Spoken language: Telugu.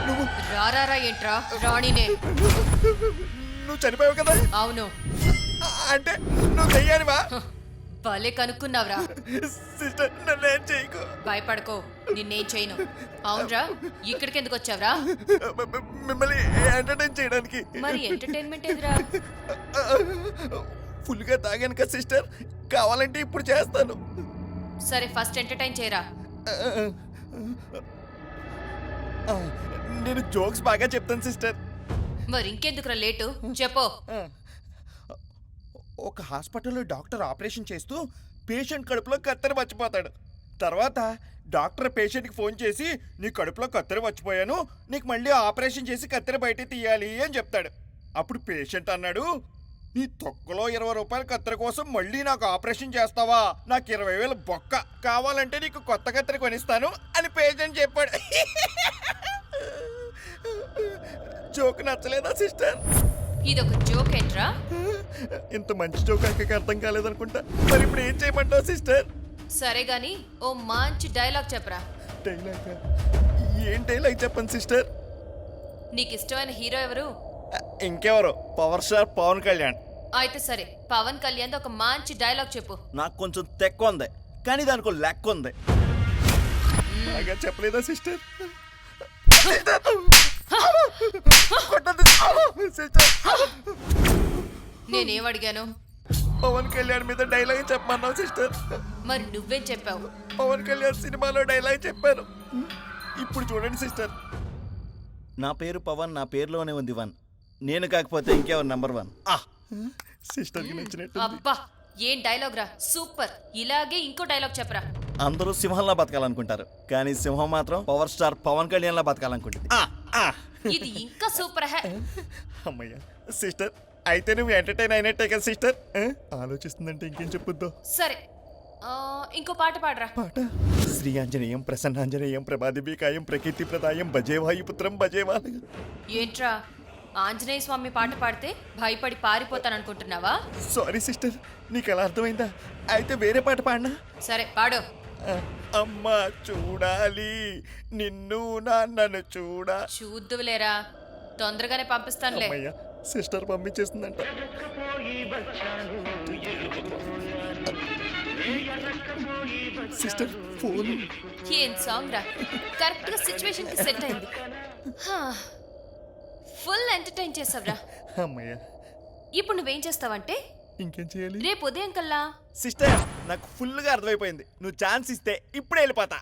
నువ్వు రారా ఏంట్రా రాణినే. నువ్వు చనిపోయావు కదా. అవును. అంటే నువ్వు చెయ్యానివా? భలే కనుక్కున్నావురా. సిస్టర్ నన్నేం చేయకు. భయపడకో, నిన్నేం చేయను. అవునరా, ఇక్కడికి ఎందుకు వచ్చావురా? మిమ్మల్ని ఎంటర్టైన్ చేయడానికి. మరి ఎంటర్టైన్మెంట్ ఎదురా? ఫుల్గా తాగాను కదా సిస్టర్, కావాలంటే ఇప్పుడు చేస్తాను. సరే ఫస్ట్ ఎంటర్టైన్ చేయరా. నేను జోక్స్ బాగా చెప్తాను సిస్టర్. మరి ఇంకెందుకురా లేటు, చెప్పు. ఒక హాస్పిటల్లో డాక్టర్ ఆపరేషన్ చేస్తూ పేషెంట్ కడుపులో కత్తెర మర్చిపోతాడు. తర్వాత డాక్టర్ పేషెంట్కి ఫోన్ చేసి నీ కడుపులో కత్తెర మర్చిపోయాను, నీకు మళ్ళీ ఆపరేషన్ చేసి కత్తెర బయట తీయాలి అని చెప్తాడు. అప్పుడు పేషెంట్ అన్నాడు, నీ తొక్కలో 20 రూపాయల కత్తెర కోసం మళ్ళీ నాకు ఆపరేషన్ చేస్తావా? నాకు 20,000 బొక్క, కావాలంటే నీకు కొత్త కత్తెర కొనిస్తాను అని పేషెంట్ చెప్పాడు. జోక్ నచ్చలేదా సిస్టర్? ఇదొక జోక్ ఏంట్రా? ఇంత మంచి జోక్ అక్కడికి అర్థం కాలేదనుకుంటా. మరి ఇప్పుడు ఏం చేయమంటావు సిస్టర్? సరే గాని ఓ మంచి డైలాగ్ చెప్పరా. డైలాగ్? ఏం డైలాగ్ చెప్పండి సిస్టర్? నీకు ఇష్టమైన హీరో ఎవరు? ఇంకెవరు, పవర్ స్టార్ పవన్ కళ్యాణ్. అయితే సరే, పవన్ కళ్యాణ్ ఒక మంచి డైలాగ్ చెప్పు. నాకు కొంచెం తెక్క ఉంది, కానీ దానికి లెక్క ఉంది. బాగా చెప్పలేదా సిస్టర్? నేనేం అడిగాను? పవన్ కళ్యాణ్ మీద డైలాగ్ చెప్పమన్నావు సిస్టర్. మరి నువ్వేం చెప్పావు? పవన్ కళ్యాణ్ సినిమాలో డైలాగ్ చెప్పాను. ఇప్పుడు చూడండి సిస్టర్, నా పేరు పవన్, నా పేరులోనే ఉంది 1, నేను కాకపోతే ఇంకెవరు నంబర్ 1. సిస్టర్కి నచ్చినట్టు. అబ్బా ఏం డైలాగ్ రా, సూపర్. ఇలాగే ఇంకో డైలాగ్ చెప్పరా. అందరూ సింహంలా బతకాలనుకుంటారు, కానీ సింహం మాత్రం పవర్ స్టార్ పవన్ కళ్యాణ్ లా బతకాలనుకుంటుంది. ఇది ఇంకా సూపర్ హే. అమ్మయ్య సిస్టర్, అయితే నువ్వు ఎంటర్టైన్ అయినట్టే కదా సిస్టర్. ఆలోచిస్తుందంటే ఇంకేం చెప్పొద్దు. సరే ఇంకో పాట పాడరా. పాట? శ్రీ ఆంజనేయం ప్రసన్నాంజనేయం ప్రభాదిబికాయం ప్రకీర్తి ప్రదాయం భజేవాయుపుత్రం భజేవా. ఏంట్రా, ఆంజనేయ స్వామి పాట పాడితే భయపడి పారిపోతాననుకుంటున్నావా? సారీ సిస్టర్, నీకు ఎలా అర్థమైందా? అయితే వేరే పాట పాడినా? సరే పాడు. అమ్మ చూడాలి నిన్ను నాన్నను చూడా. చూద్దువులేరా, తొందరగానే పంపిస్తానులే. అమ్మయ్య సిస్టర్ పంపించేస్తుందంట. Sister phone. ఏం సాంగ్ రా, కరెక్ట్ గా సిచ్యువేషన్ కి సెట్ అయింది. ఫుల్ ఎంటర్టైన్ చేసావురా. అమ్మయ్య. ఇప్పుడు నువ్వేం చేస్తావంటే, ఇంకేం చేయాలి? రేపు ఉదయం కల్లా. సిస్టర్ నాకు ఫుల్గా అర్థమైపోయింది, నువ్వు ఛాన్స్ ఇస్తే ఇప్పుడే వెళ్ళిపోతా.